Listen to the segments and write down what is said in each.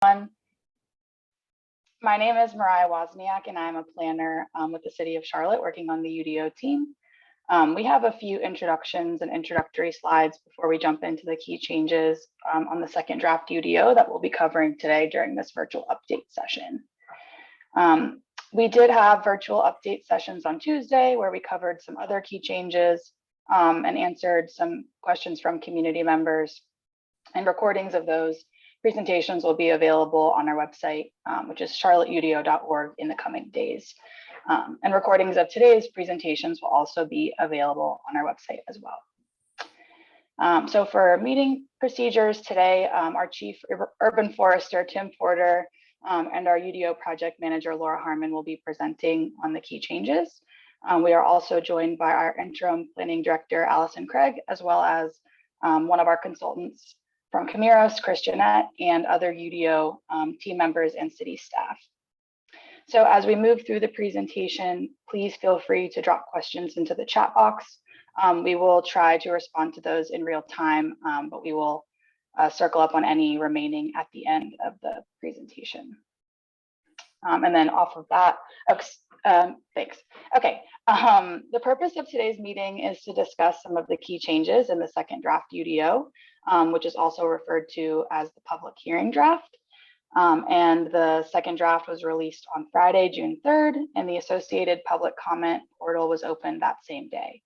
My name is Mariah Wozniak, and I'm a planner with the City of Charlotte working on the UDO team. We have a few introductions and introductory slides before we jump into the key changes on the second draft UDO that we'll be covering today during this virtual update session. We did have virtual update sessions on Tuesday where we covered some other key changes and answered some questions from community members, and recordings of those presentations will be available on our website, which is charlotteudo.org in the coming days. And recordings of today's presentations will also be available on our website as well. So for meeting procedures today, our Chief Urban Forester, Tim Porter, and our UDO project manager, Laura Harmon, will be presenting on the key changes. We are also joined by our interim planning director, Allison Craig, as well as one of our consultants from Camiros, Chris Jeanette, and other UDO team members and city staff. So as we move through the presentation, please feel free to drop questions into the chat box. We will try to respond to those in real time, but we will circle up on any remaining at the end of the presentation. And then off of that, thanks. Okay, the purpose of today's meeting is to discuss some of the key changes in the second draft UDO, which is also referred to as the public hearing draft. And the second draft was released on Friday, June 3rd, and the associated public comment portal was opened that same day.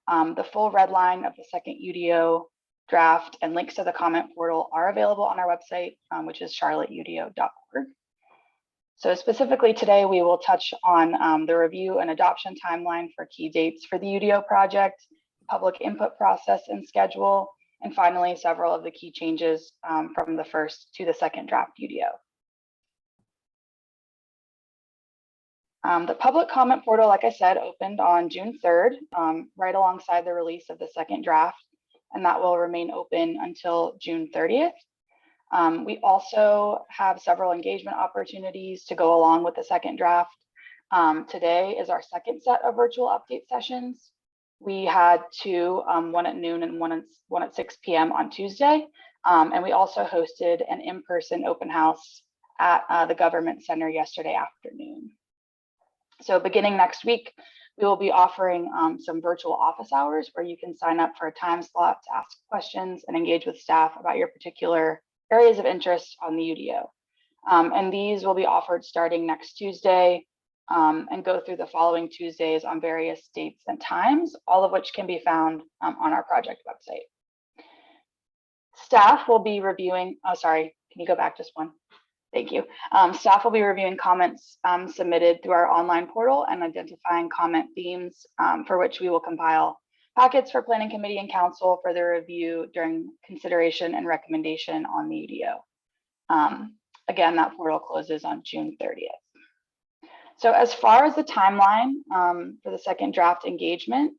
The full red line of the second UDO draft and links to the comment portal are available on our website, which is charlotteudo.org. So specifically today, we will touch on the review and adoption timeline for key dates for the UDO project, public input process and schedule, and finally, several of the key changes from the first to the second draft UDO. The public comment portal, like I said, opened on June 3rd, right alongside the release of the second draft, and that will remain open until June 30th. We also have several engagement opportunities to go along with the second draft. Today is our second set of virtual update sessions. We had two, one at noon and one at 6 p.m. on Tuesday. And we also hosted an in-person open house at the Government Center yesterday afternoon. So beginning next week, we will be offering some virtual office hours where you can sign up for a time slot to ask questions and engage with staff about your particular areas of interest on the UDO. And these will be offered starting next Tuesday and go through the following Tuesdays on various dates and times, all of which can be found on our project website. Staff will be reviewing, oh, sorry, can you go back just one? Thank you. Staff will be reviewing comments submitted through our online portal and identifying comment themes for which we will compile packets for Planning Committee and Council for their review during consideration and recommendation on the UDO. Again, that portal closes on June 30th. So as far as the timeline for the second draft engagement,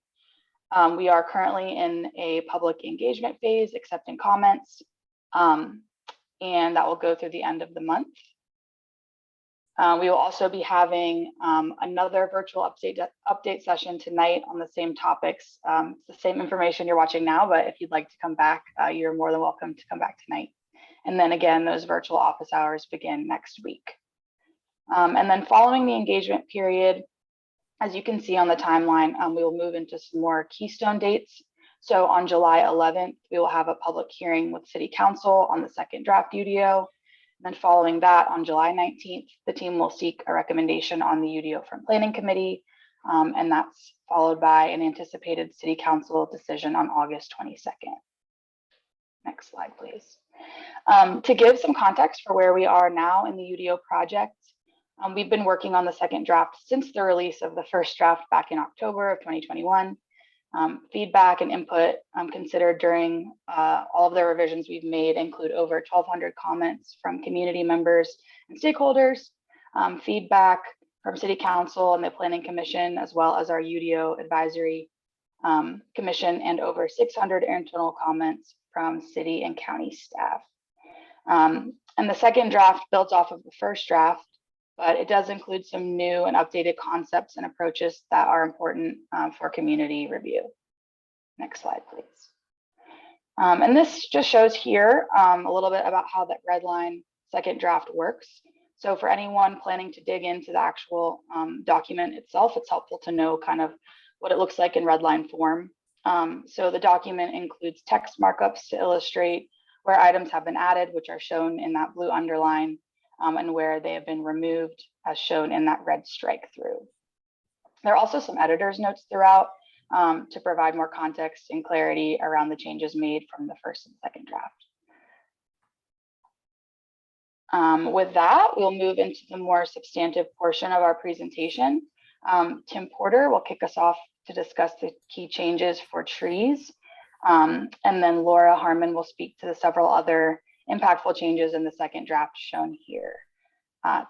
we are currently in a public engagement phase, accepting comments, and that will go through the end of the month. We will also be having another virtual update session tonight on the same topics. It's the same information you're watching now, but if you'd like to come back, you're more than welcome to come back tonight. And then again, those virtual office hours begin next week. And then following the engagement period, as you can see on the timeline, we will move into some more keystone dates. So on July 11th, we will have a public hearing with City Council on the second draft UDO. And then following that, on July 19th, the team will seek a recommendation on the UDO from Planning Committee, and that's followed by an anticipated City Council decision on August 22nd. Next slide, please. To give some context for where we are now in the UDO project, we've been working on the second draft since the release of the first draft back in October of 2021. Feedback and input considered during all of the revisions we've made include over 1,200 comments from community members and stakeholders, feedback from City Council and the Planning Commission, as well as our UDO Advisory Commission, and over 600 internal comments from city and county staff. And the second draft builds off of the first draft, but it does include some new and updated concepts and approaches that are important for community review. Next slide, please. And this just shows here a little bit about how that red line second draft works. So for anyone planning to dig into the actual document itself, it's helpful to know kind of what it looks like in redline form. So the document includes text markups to illustrate where items have been added, which are shown in that blue underline, and where they have been removed as shown in that red strike through. There are also some editor's notes throughout to provide more context and clarity around the changes made from the first and second draft. With that, we'll move into the more substantive portion of our presentation. Tim Porter will kick us off to discuss the key changes for trees. And then Laura Harmon will speak to the several other impactful changes in the second draft shown here.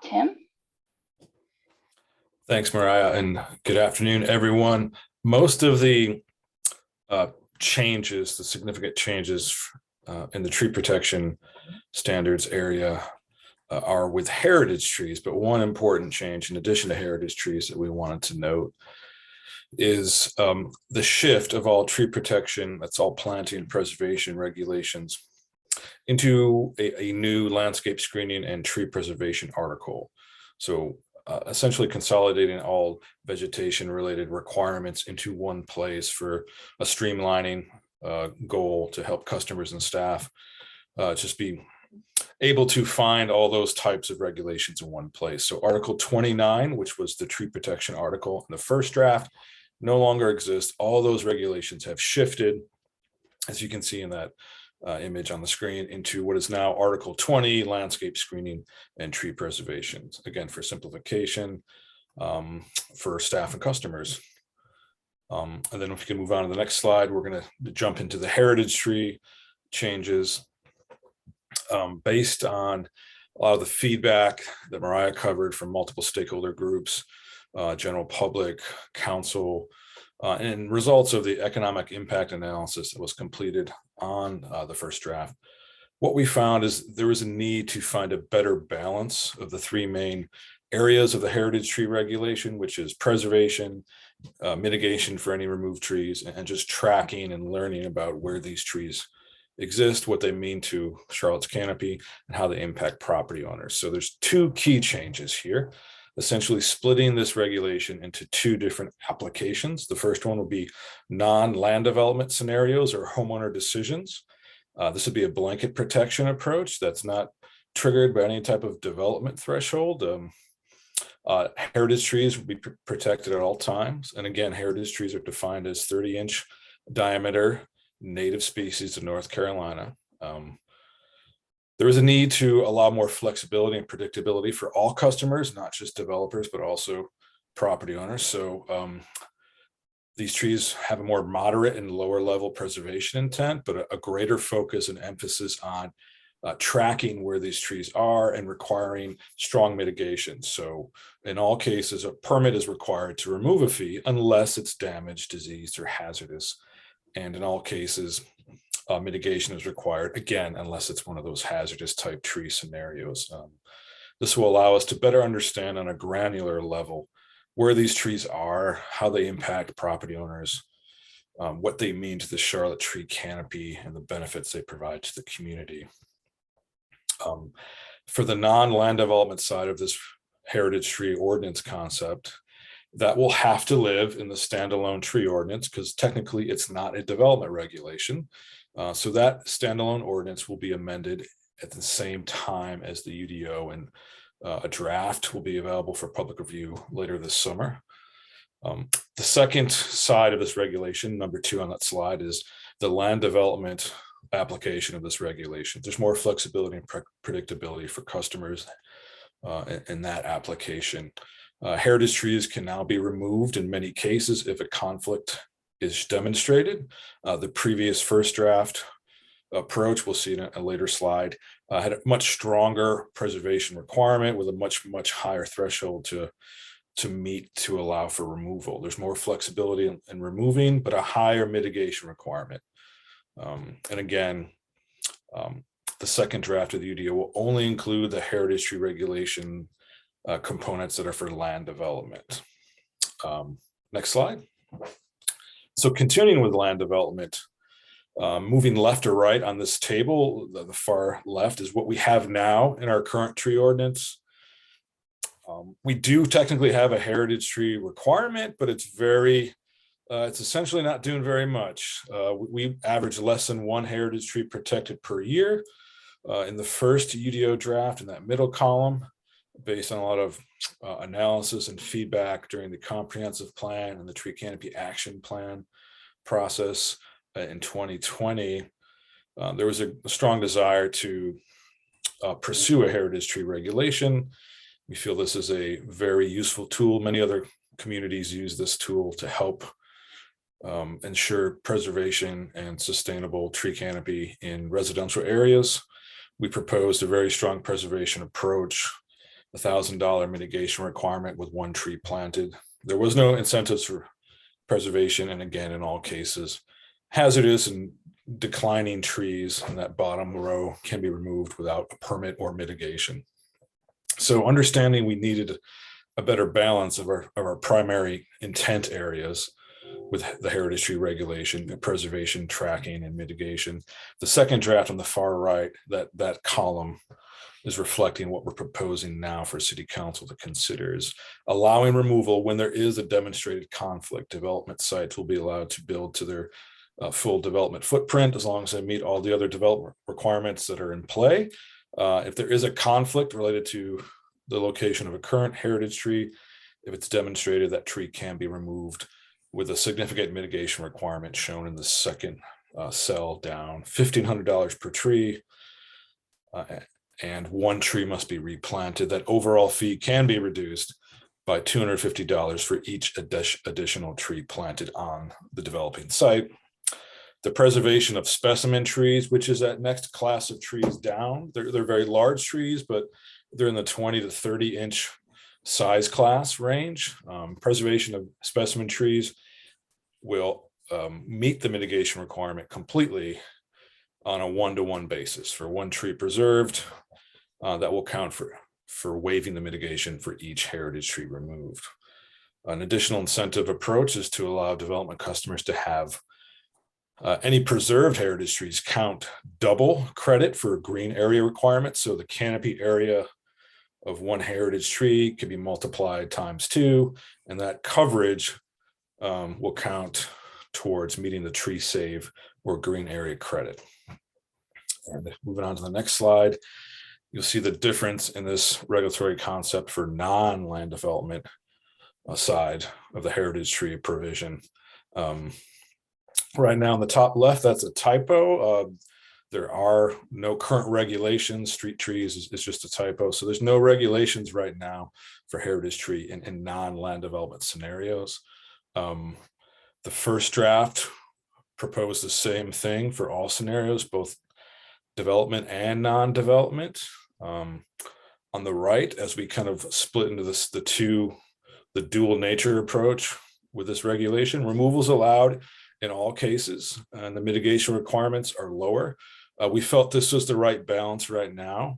Tim? Thanks, Mariah, and good afternoon, everyone. Most of the changes, the significant changes in the tree protection standards area are with heritage trees, but one important change in addition to heritage trees that we wanted to note is the shift of all tree protection, that's all planting and preservation regulations, into a new landscape screening and tree preservation article. So essentially consolidating all vegetation related requirements into one place for a streamlining goal to help customers and staff just be able to find all those types of regulations in one place. So Article 29, which was the tree protection article in the first draft, no longer exists. All those regulations have shifted, as you can see in that image on the screen, into what is now Article 20, landscape screening and tree preservation. Again, for simplification for staff and customers. And then if you can move on to the next slide, we're going to jump into the heritage tree changes. Based on a lot of the feedback that Mariah covered from multiple stakeholder groups, general public, council, and results of the economic impact analysis that was completed on the first draft, what we found is there was a need to find a better balance of the three main areas of the heritage tree regulation, which is preservation, mitigation for any removed trees, and just tracking and learning about where these trees exist, what they mean to Charlotte's canopy, and how they impact property owners. So there's two key changes here, essentially splitting this regulation into two different applications. The first one will be non-land development scenarios or homeowner decisions. This would be a blanket protection approach that's not triggered by any type of development threshold. Heritage trees will be protected at all times. And again, heritage trees are defined as 30-inch diameter native species of North Carolina. There is a need to allow more flexibility and predictability for all customers, not just developers, but also property owners. So these trees have a more moderate and lower level preservation intent, but a greater focus and emphasis on tracking where these trees are and requiring strong mitigation. So in all cases, a permit is required to remove a fee unless it's damaged, diseased, or hazardous. And in all cases, mitigation is required, again, unless it's one of those hazardous type tree scenarios. This will allow us to better understand on a granular level where these trees are, how they impact property owners, what they mean to the Charlotte tree canopy, and the benefits they provide to the community. For the non-land development side of this heritage tree ordinance concept, that will have to live in the standalone tree ordinance because technically it's not a development regulation. So that standalone ordinance will be amended at the same time as the UDO, and a draft will be available for public review later this summer. The second side of this regulation, number 2 on that slide, is the land development application of this regulation. There's more flexibility and predictability for customers in that application. Heritage trees can now be removed in many cases if a conflict is demonstrated. The previous first draft approach, we'll see in a later slide, had a much stronger preservation requirement with a much higher threshold to meet to allow for removal. There's more flexibility in removing, but a higher mitigation requirement. And again, the second draft of the UDO will only include the heritage tree regulation components that are for land development. Next slide. So continuing with land development, Moving left or right on this table, the far left is what we have now in our current tree ordinance. We do technically have a heritage tree requirement, but it's essentially not doing very much. We average less than one heritage tree protected per year. In the first UDO draft, in that middle column, based on a lot of analysis and feedback during the comprehensive plan and the tree canopy action plan process in 2020, there was a strong desire to pursue a heritage tree regulation. We feel this is a very useful tool. Many other communities use this tool to help ensure preservation and sustainable tree canopy in residential areas. We proposed a very strong preservation approach, $1,000 mitigation requirement with one tree planted. There was no incentives for preservation, and again, in all cases, hazardous and declining trees in that bottom row can be removed without a permit or mitigation. So understanding we needed a better balance of our primary intent areas with the heritage tree regulation, preservation, tracking, and mitigation. The second draft on the far right, that column is reflecting what we're proposing now for City Council to consider, is allowing removal when there is a demonstrated conflict. Development sites will be allowed to build to their full development footprint as long as they meet all the other development requirements that are in play. If there is a conflict related to the location of a current heritage tree, if it's demonstrated, that tree can be removed with a significant mitigation requirement shown in the second cell down, $1,500 per tree, and one tree must be replanted. That overall fee can be reduced by $250 for each additional tree planted on the developing site. The preservation of specimen trees, which is that next class of trees down. They're very large trees, but they're in the 20 to 30 inch size class range. Preservation of specimen trees will meet the mitigation requirement completely on a one-to-one basis. For one tree preserved, that will count for waiving the mitigation for each heritage tree removed. An additional incentive approach is to allow development customers to have any preserved heritage trees count double credit for green area requirements. So the canopy area of one heritage tree can be multiplied times 2, and that coverage will count towards meeting the tree save or green area credit. And moving on to the next slide, you'll see the difference in this regulatory concept for non-land development side of the heritage tree provision. Right now on the top left, that's a typo. There are no current regulations. Street trees is just a typo. So there's no regulations right now for heritage tree in non-land development scenarios. The first draft proposed the same thing for all scenarios, both development and non-development. On the right, as we kind of split into the dual nature approach with this regulation, removals allowed in all cases, and the mitigation requirements are lower. We felt this was the right balance right now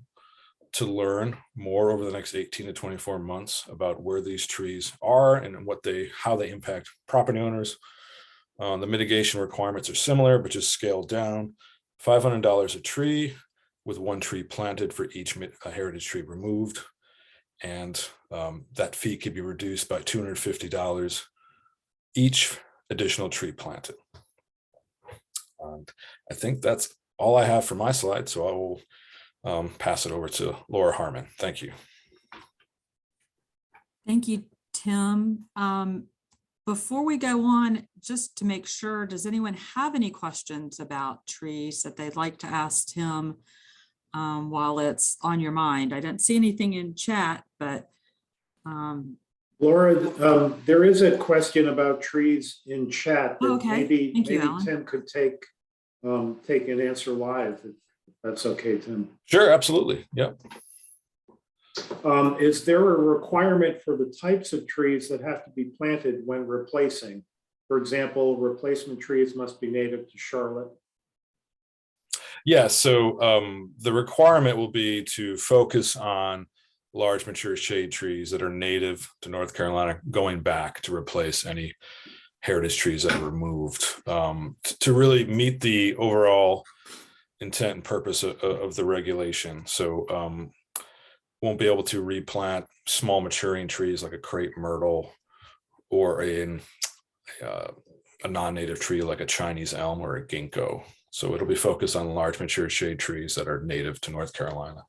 to learn more over the next 18 to 24 months about where these trees are and how they impact property owners. The mitigation requirements are similar, but just scaled down. $500 a tree with one tree planted for each heritage tree removed. And that fee could be reduced by $250 each additional tree planted. I think that's all I have for my slide, so I will pass it over to Laura Harmon. Thank you. Thank you, Tim. Before we go on, just to make sure, does anyone have any questions about trees that they'd like to ask Tim while it's on your mind? I don't see anything in chat, but Laura, there is a question about trees in chat that okay. maybe Alan. Tim could take and answer live, if that's okay, Tim. Sure, absolutely. Yep. Is there a requirement for the types of trees that have to be planted when replacing? For example, replacement trees must be native to Charlotte. Yeah, so the requirement will be to focus on large mature shade trees that are native to North Carolina, going back to replace any heritage trees that are removed to really meet the overall intent and purpose of the regulation. So won't be able to replant small maturing trees like a crepe myrtle or a non-native tree like a Chinese elm or a ginkgo. So it'll be focused on large mature shade trees that are native to North Carolina.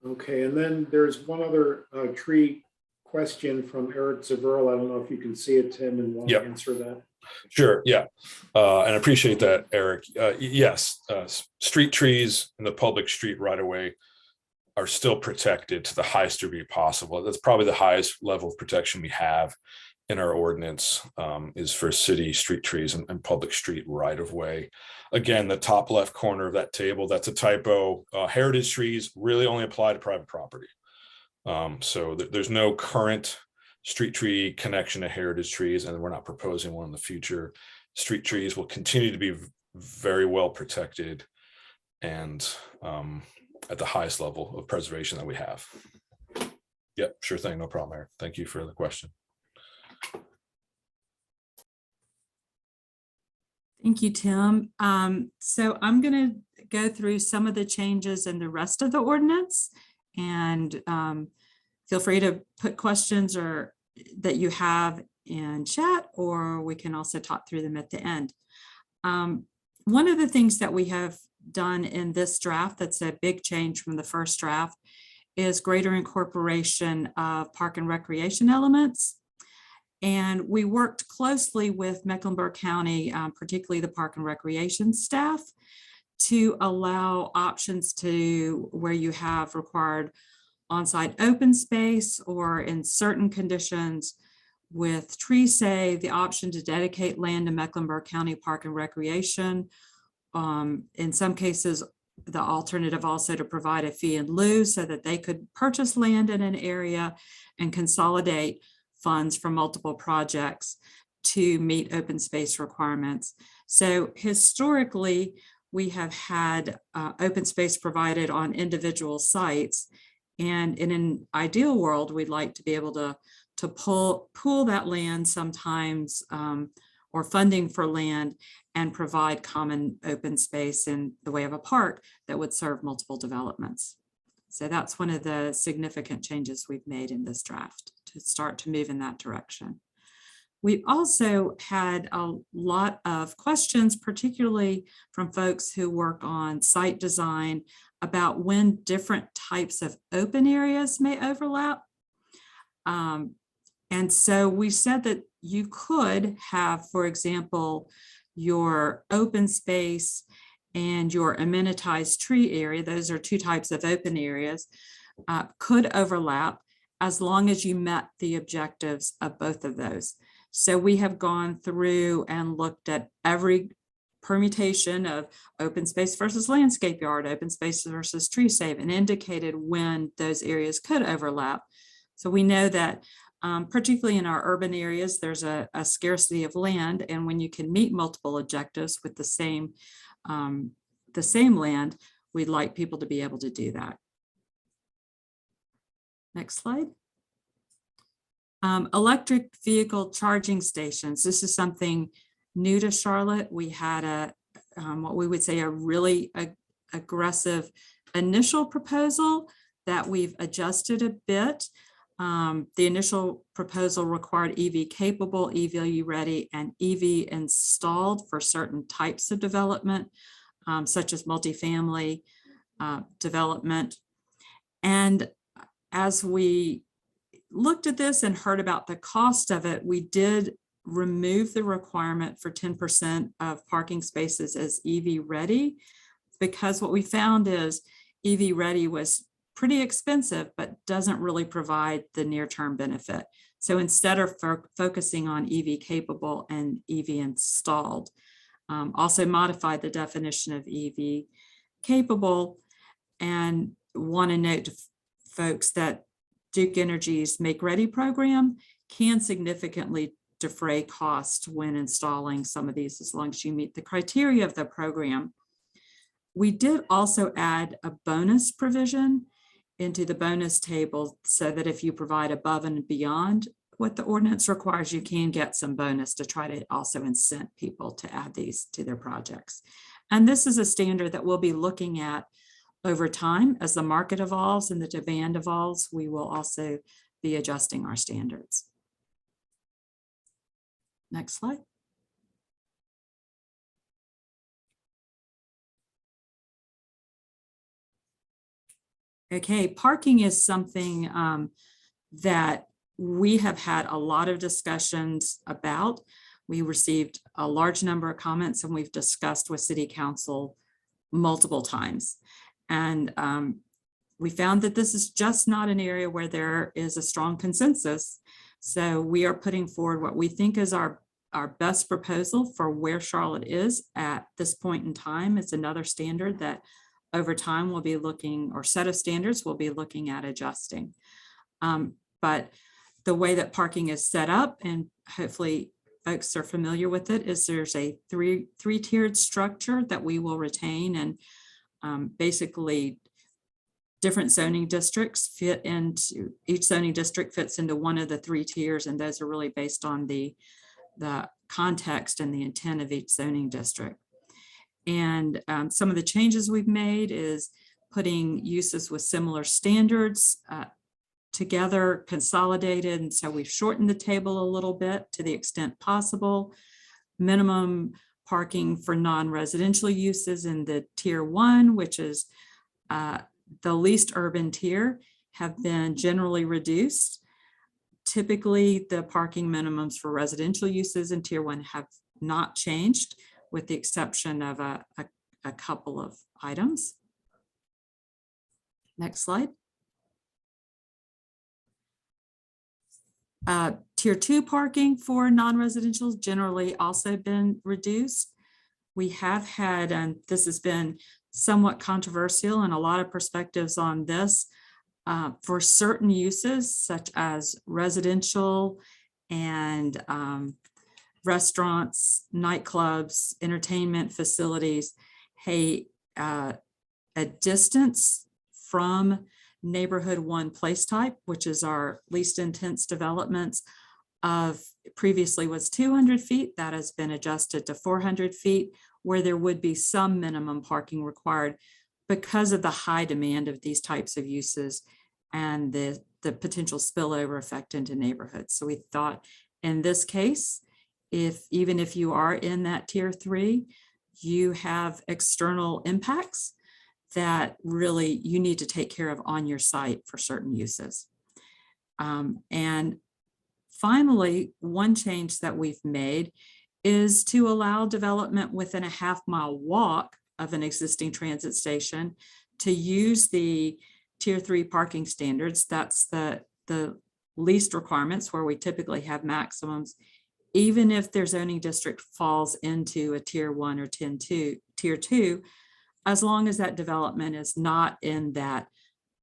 Okay, and then there's one other tree question from Eric Zaverl. I don't know if you can see it, Tim, and want to answer that. Sure, yeah. And I appreciate that, Eric. Yes, street trees in the public street right away are still protected to the highest degree possible. That's probably the highest level of protection we have in our ordinance is for city street trees and public street right of way. Again, the top left corner of that table, that's a typo. Heritage trees really only apply to private property. So there's no current street tree connection to heritage trees, and we're not proposing one in the future. Street trees will continue to be very well protected and at the highest level of preservation that we have. Yep, sure thing, no problem, Eric. Thank you for the question. Thank you, Tim. So I'm going to go through some of the changes in the rest of the ordinance, and feel free to put questions or that you have in chat, or we can also talk through them at the end. One of the things that we have done in this draft that's a big change from the first draft is greater incorporation of park and recreation elements. And we worked closely with Mecklenburg County, particularly the Park and Recreation staff, to allow options to where you have required on-site open space, or in certain conditions with tree save, the option to dedicate land to Mecklenburg County Park and Recreation. In some cases, the alternative also to provide a fee in lieu so that they could purchase land in an area and consolidate funds from multiple projects to meet open space requirements. So historically, we have had open space provided on individual sites. And in an ideal world, we'd like to be able to pool that land sometimes, or funding for land, and provide common open space in the way of a park that would serve multiple developments. So that's one of the significant changes we've made in this draft to start to move in that direction. We also had a lot of questions, particularly from folks who work on site design, about when different types of open areas may overlap. And so we said that you could have, for example, your open space and your amenitized tree area, those are two types of open areas, could overlap as long as you met the objectives of both of those. So we have gone through and looked at every permutation of open space versus landscape yard, open space versus tree save, and indicated when those areas could overlap. So we know that particularly in our urban areas, there's a scarcity of land, and when you can meet multiple objectives with the same land, we'd like people to be able to do that. Next slide. Electric vehicle charging stations. This is something new to Charlotte. We had what we would say a really aggressive initial proposal that we've adjusted a bit. The initial proposal required EV capable, EV ready, and EV installed for certain types of development, such as multifamily development. And as we looked at this and heard about the cost of it, we did remove the requirement for 10% of parking spaces as EV ready, because what we found is EV ready was pretty expensive, but doesn't really provide the near-term benefit. So instead of focusing on EV capable and EV installed, also modified the definition of EV capable, and want to note to folks that Duke Energy's Make Ready program can significantly defray cost when installing some of these, as long as you meet the criteria of the program. We did also add a bonus provision into the bonus table so that if you provide above and beyond what the ordinance requires, you can get some bonus to try to also incent people to add these to their projects. And this is a standard that we'll be looking at over time as the market evolves and the demand evolves. We will also be adjusting our standards. Next slide. Okay, parking is something that we have had a lot of discussions about. We received a large number of comments and we've discussed with City Council multiple times. And we found that this is just not an area where there is a strong consensus. So we are putting forward what we think is our best proposal for where Charlotte is at this point in time. It's another standard that over time we'll be looking, or set of standards we'll be looking at adjusting. But the way that parking is set up, and hopefully folks are familiar with it, is there's a three-tiered structure that we will retain, and basically different zoning districts fit into, each zoning district fits into one of the three tiers, and those are really based on the context and the intent of each zoning district. And some of the changes we've made is putting uses with similar standards together, consolidated. And so we've shortened the table a little bit to the extent possible. Minimum parking for non-residential uses in the tier 1, which is the least urban tier, have been generally reduced. Typically, the parking minimums for residential uses in tier 1 have not changed, with the exception of a couple of items. Next slide. Tier 2 parking for non-residential generally also been reduced. We have had, and this has been somewhat controversial and a lot of perspectives on this, for certain uses such as residential and restaurants, nightclubs, entertainment facilities, a distance from neighborhood 1 place type, which is our least intense developments, of previously was 200 feet. That has been adjusted to 400 feet, where there would be some minimum parking required because of the high demand of these types of uses and the potential spillover effect into neighborhoods. So we thought in this case, even if you are in that tier 3, you have external impacts that really you need to take care of on your site for certain uses. And finally, one change that we've made is to allow development within a half-mile walk of an existing transit station to use the tier 3 parking standards. That's the least requirements, where we typically have maximums, even if their zoning district falls into a tier 1 or tier 2, as long as that development is not in that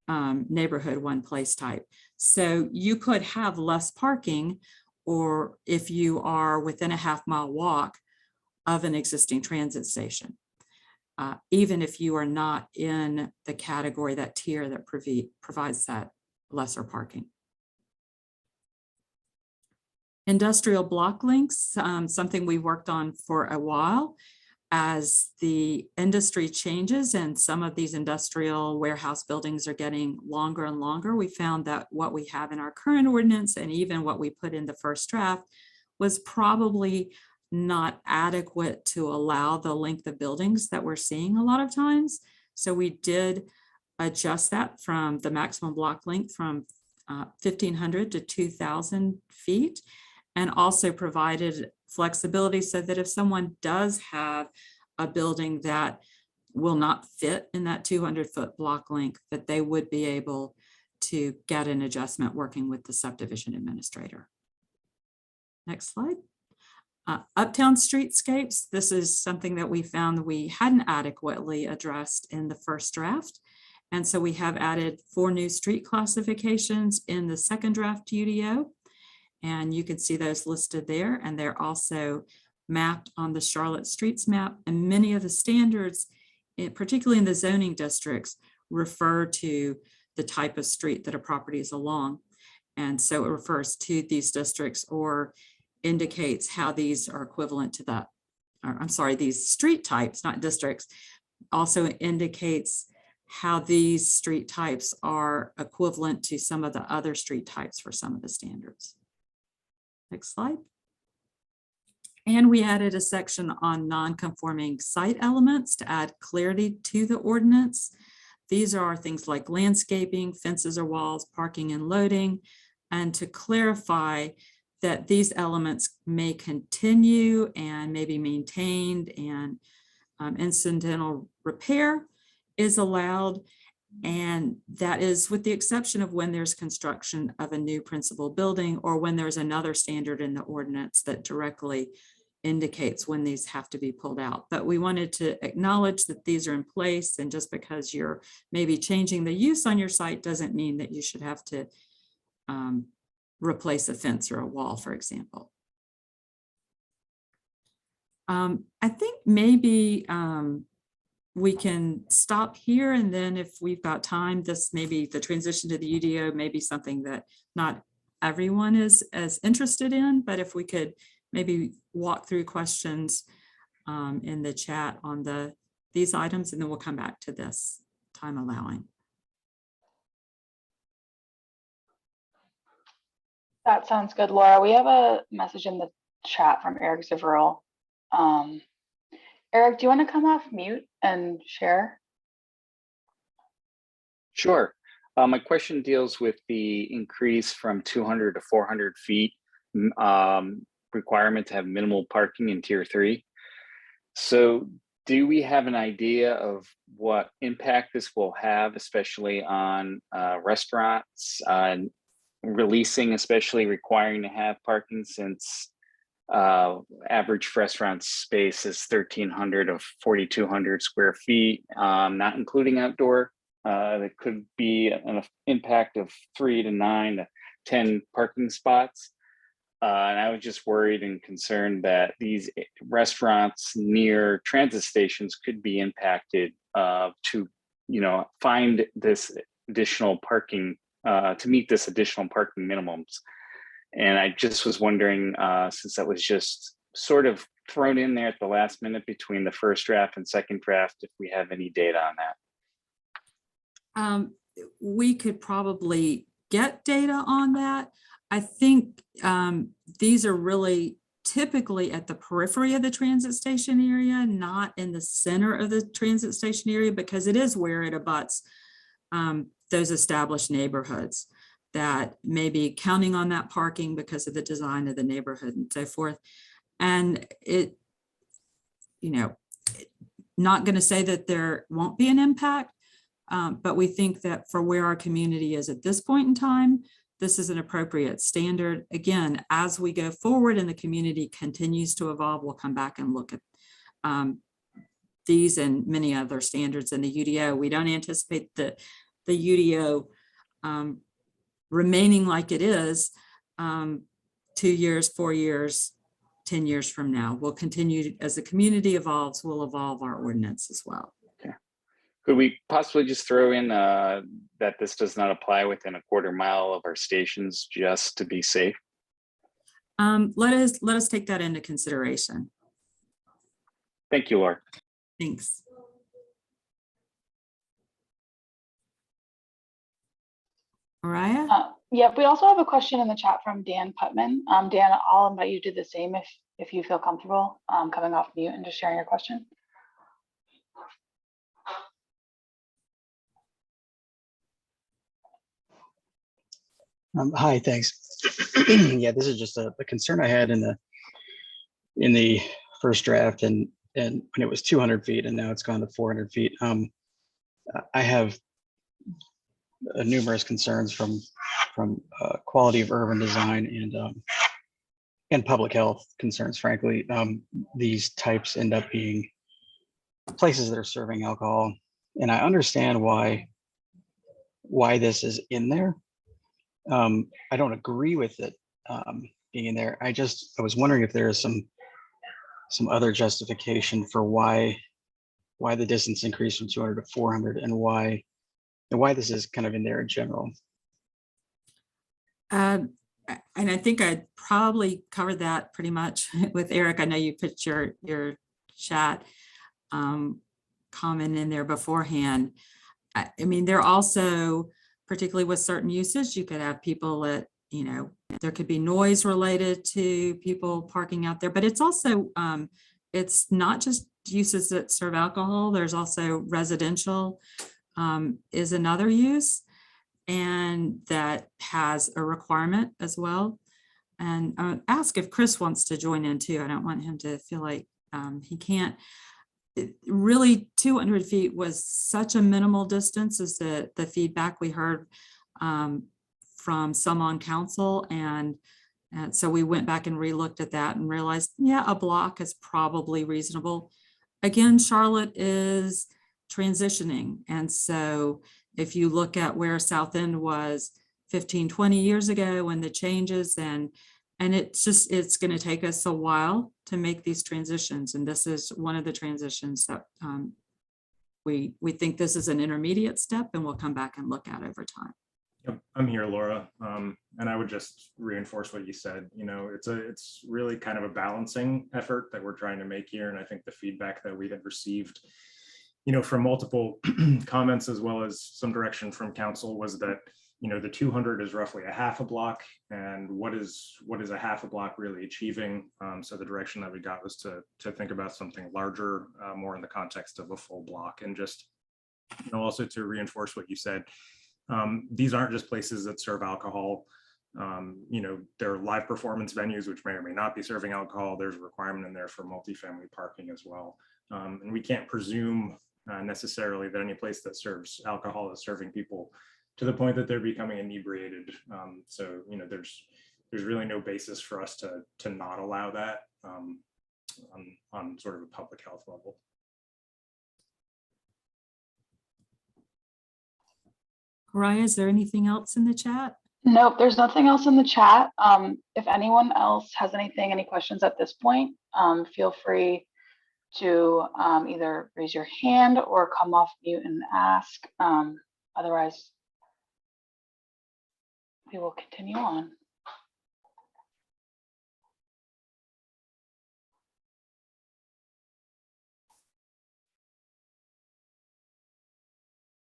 neighborhood 1 place type. So you could have less parking, or if you are within a half-mile walk of an existing transit station, even if you are not in the category, that tier that provides that lesser parking. Industrial block links, something we worked on for a while. As the industry changes and some of these industrial warehouse buildings are getting longer and longer, we found that what we have in our current ordinance and even what we put in the first draft was probably not adequate to allow the length of buildings that we're seeing a lot of times. So we did adjust that from the maximum block length from 1,500 to 2,000 feet, and also provided flexibility so that if someone does have a building that will not fit in that 200-foot block length, that they would be able to get an adjustment working with the subdivision administrator. Next slide. Uptown Streetscapes. This is something that we found that we hadn't adequately addressed in the first draft. And so we have added 4 new street classifications in the second draft UDO. And you can see those listed there, and they're also mapped on the Charlotte Streets map. And many of the standards, particularly in the zoning districts, refer to the type of street that a property is along. And so it refers to these districts or indicates how these are equivalent to the, or I'm sorry, these street types, not districts, also indicates how these street types are equivalent to some of the other street types for some of the standards. Next slide. And we added a section on non-conforming site elements to add clarity to the ordinance. These are things like landscaping, fences or walls, parking and loading, and to clarify that these elements may continue and may be maintained, and incidental repair is allowed. And that is with the exception of when there's construction of a new principal building or when there's another standard in the ordinance that directly indicates when these have to be pulled out. But we wanted to acknowledge that these are in place, and just because you're maybe changing the use on your site doesn't mean that you should have to replace a fence or a wall, for example. I think maybe we can stop here, and then if we've got time, this maybe the transition to the UDO may be something that not everyone is as interested in, but if we could maybe walk through questions in the chat on these items, and then we'll come back to this, time allowing. That sounds good, Laura. We have a message in the chat from Eric Ziverill. Eric, do you want to come off mute and share? Sure. My question deals with the increase from 200 to 400 feet requirement to have minimal parking in Tier 3. So do we have an idea of what impact this will have, especially on restaurants, releasing, especially requiring to have parking, since average restaurant space is 1,300 of 4,200 square feet, not including outdoor. That could be an impact of 3 to 9 to 10 parking spots. And I was just worried and concerned that these restaurants near transit stations could be impacted to, find this additional parking, to meet this additional parking minimums. And I just was wondering, since that was just sort of thrown in there at the last minute between the first draft and second draft, if we have any data on that. We could probably get data on that. I think these are really typically at the periphery of the transit station area, not in the center of the transit station area, because it is where it abuts those established neighborhoods that may be counting on that parking because of the design of the neighborhood and so forth. And it, not going to say that there won't be an impact, but we think that for where our community is at this point in time, this is an appropriate standard. Again, as we go forward and the community continues to evolve, we'll come back and look at these and many other standards in the UDO. We don't anticipate the UDO remaining like it is 2 years, 4 years, 10 years from now. We'll continue, as the community evolves, we'll evolve our ordinance as well. Could we possibly just throw in that this does not apply within a quarter mile of our stations, just to be safe? Let us take that into consideration. Thank you, Laura. Thanks. Mariah? Yep, we also have a question in the chat from Dan Putman. Dan, I'll invite you to do the same if you feel comfortable coming off mute and just sharing your question. Hi, thanks. Yeah, this is just a concern I had in the first draft, and when it was 200 feet and now it's gone to 400 feet. I have numerous concerns from quality of urban design and public health concerns. Frankly, these types end up being places that are serving alcohol, and I understand why this is in there. I don't agree with it being in there. I was wondering if there is some other justification for why the distance increased from 200 to 400 and why this is kind of in there in general. And I think I probably covered that pretty much with Eric. I know you put your chat comment in there beforehand. I mean, there also, particularly with certain uses, you could have people that, you know, there could be noise related to people parking out there, but it's also, it's not just uses that serve alcohol. There's also residential is another use, and that has a requirement as well. And ask if Chris wants to join in too. I don't want him to feel like he can't. Really 200 feet was such a minimal distance is the feedback we heard from some on council. And so we went back and re-looked at that and realized, yeah, a block is probably reasonable. Again, Charlotte is transitioning. And so if you look at where South End was 15, 20 years ago when the changes and it's going to take us a while to make these transitions. And this is one of the transitions that we think this is an intermediate step, and we'll come back and look at over time. Yep, I'm here, Laura. And I would just reinforce what you said. You know, it's really kind of a balancing effort that we're trying to make here. And I think the feedback that we had received, you know, from multiple comments as well as some direction from council was that, you know, the 200 is roughly a half a block, and what is a half a block really achieving? So the direction that we got was to think about something larger, more in the context of a full block. And just, you know, also to reinforce what you said, these aren't just places that serve alcohol. You know, there are live performance venues which may or may not be serving alcohol. There's a requirement in there for multifamily parking as well. And we can't presume necessarily that any place that serves alcohol is serving people to the point that they're becoming inebriated. So, you know, there's really no basis for us to not allow that on sort of a public health level. Raya, is there anything else in the chat? Nope, there's nothing else in the chat. If anyone else has any questions at this point, feel free to either raise your hand or come off mute and ask. Otherwise, we will continue on.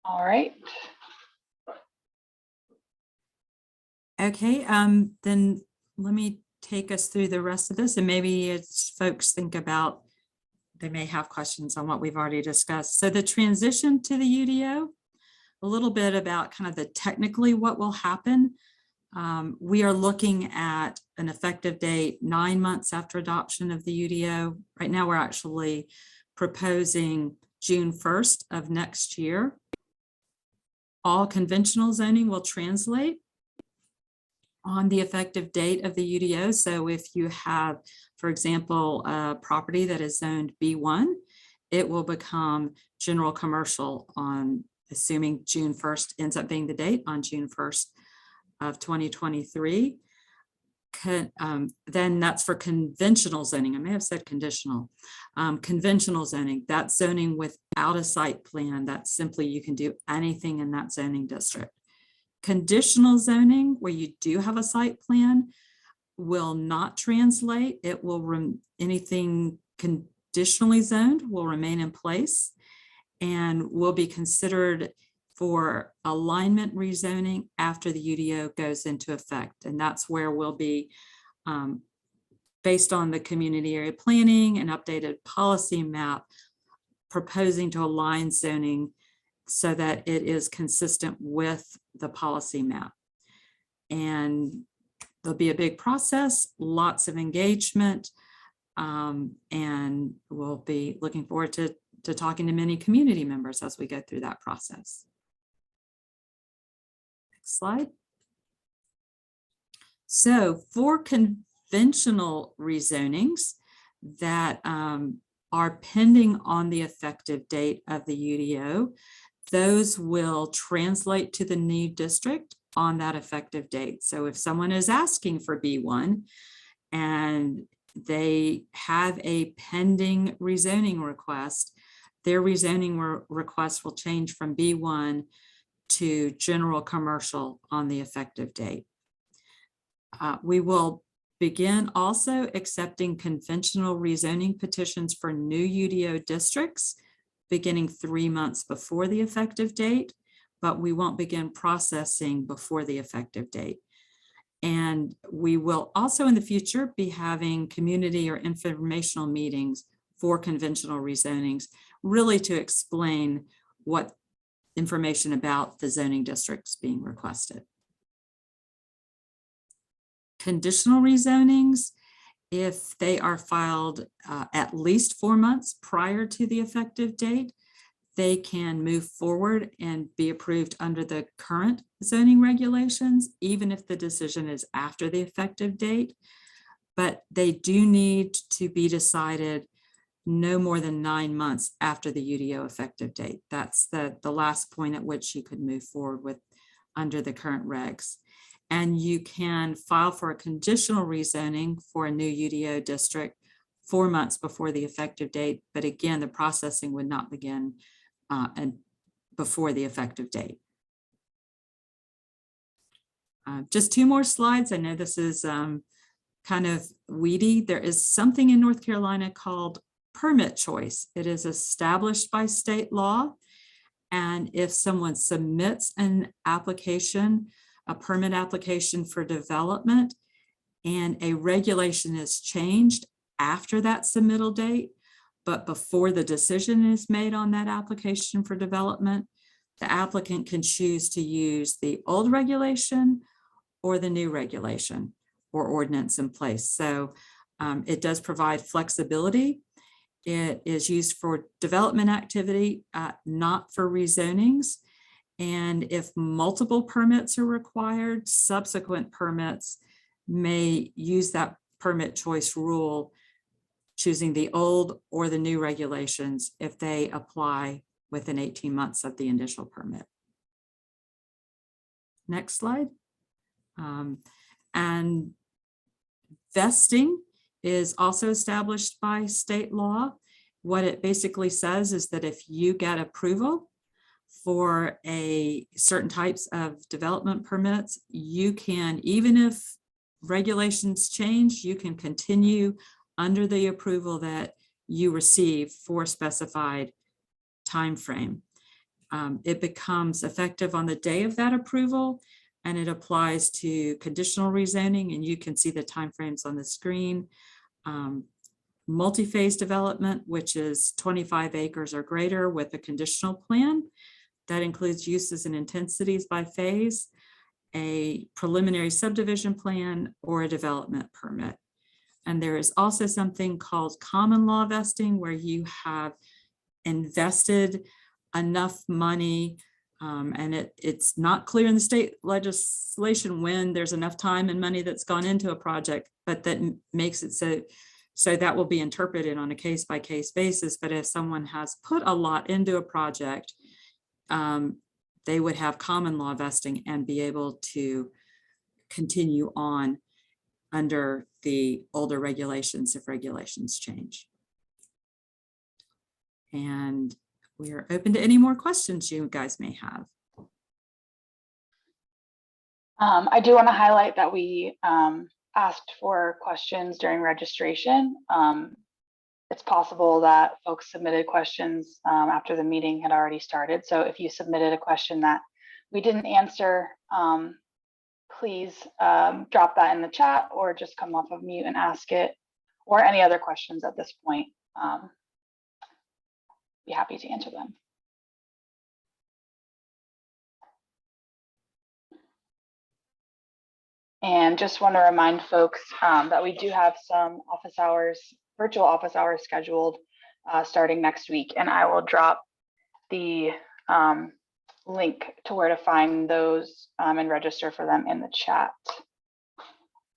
All right. Okay, then let me take us through the rest of this, and maybe it's folks think about, they may have questions on what we've already discussed. So the transition to the UDO, a little bit about kind of the technically what will happen. We are looking at an effective date 9 months after adoption of the UDO. Right now, we're actually proposing June 1st of next year. All conventional zoning will translate on the effective date of the UDO. So if you have, for example, a property that is zoned B1, it will become general commercial on, assuming June 1st ends up being the date, on June 1st of 2023. Then that's for conventional zoning. I may have said conditional. Conventional zoning, that's zoning without a site plan. That's simply, you can do anything in that zoning district. Conditional zoning, where you do have a site plan, will not translate. It will, anything conditionally zoned will remain in place and will be considered for alignment rezoning after the UDO goes into effect. And that's where we'll be, based on the community area planning and updated policy map, proposing to align zoning so that it is consistent with the policy map. And there'll be a big process, lots of engagement, and we'll be looking forward to talking to many community members as we go through that process. Next slide. So for conventional rezonings that are pending on the effective date of the UDO, those will translate to the new district on that effective date. So if someone is asking for B1 and they have a pending rezoning request, their rezoning request will change from B1 to general commercial on the effective date. We will begin also accepting conventional rezoning petitions for new UDO districts beginning 3 months before the effective date, but we won't begin processing before the effective date. And we will also in the future be having community or informational meetings for conventional rezonings, really to explain what information about the zoning districts being requested. Conditional rezonings, if they are filed at least 4 months prior to the effective date, they can move forward and be approved under the current zoning regulations, even if the decision is after the effective date. But they do need to be decided no more than 9 months after the UDO effective date. That's the last point at which you could move forward with under the current regs. And you can file for a conditional rezoning for a new UDO district 4 months before the effective date. But again, the processing would not begin and before the effective date. Just 2 more slides. I know this is kind of weedy. There is something in North Carolina called permit choice. It is established by state law. And if someone submits an application, a permit application for development, and a regulation is changed after that submittal date, but before the decision is made on that application for development, the applicant can choose to use the old regulation or the new regulation or ordinance in place. So it does provide flexibility. It is used for development activity, not for rezonings. And if multiple permits are required, subsequent permits may use that permit choice rule, choosing the old or the new regulations if they apply within 18 months of the initial permit. Next slide. And vesting is also established by state law. What it basically says is that if you get approval for certain types of development permits, you can, even if regulations change, you can continue under the approval that you receive for a specified time frame. It becomes effective on the day of that approval, and it applies to conditional rezoning, and you can see the timeframes on the screen. Multi-phase development, which is 25 acres or greater with a conditional plan. That includes uses and intensities by phase, a preliminary subdivision plan, or a development permit. And there is also something called common law vesting, where you have invested enough money, and it's not clear in the state legislation when there's enough time and money that's gone into a project, but that makes it so that will be interpreted on a case-by-case basis. But if someone has put a lot into a project, they would have common law vesting and be able to continue on under the older regulations if regulations change. And we are open to any more questions you guys may have. I do want to highlight that we asked for questions during registration. It's possible that folks submitted questions after the meeting had already started. So if you submitted a question that we didn't answer, please drop that in the chat or just come off of mute and ask it, or any other questions at this point. Be happy to answer them. And just want to remind folks that we do have some office hours, virtual office hours scheduled starting next week. And I will drop the link to where to find those and register for them in the chat,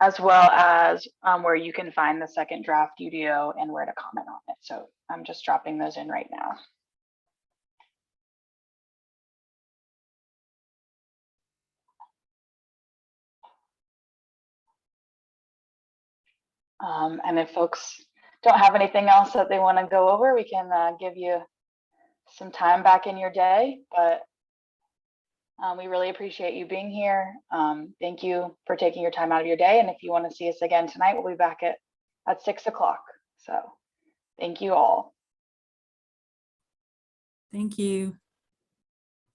as well as where you can find the second draft UDO and where to comment on it. So I'm just dropping those in right now. And if folks don't have anything else that they want to go over, we can give you some time back in your day. But We really appreciate you being here. Thank you for taking your time out of your day. And if you want to see us again tonight, we'll be back at 6 o'clock. So thank you all. Thank you.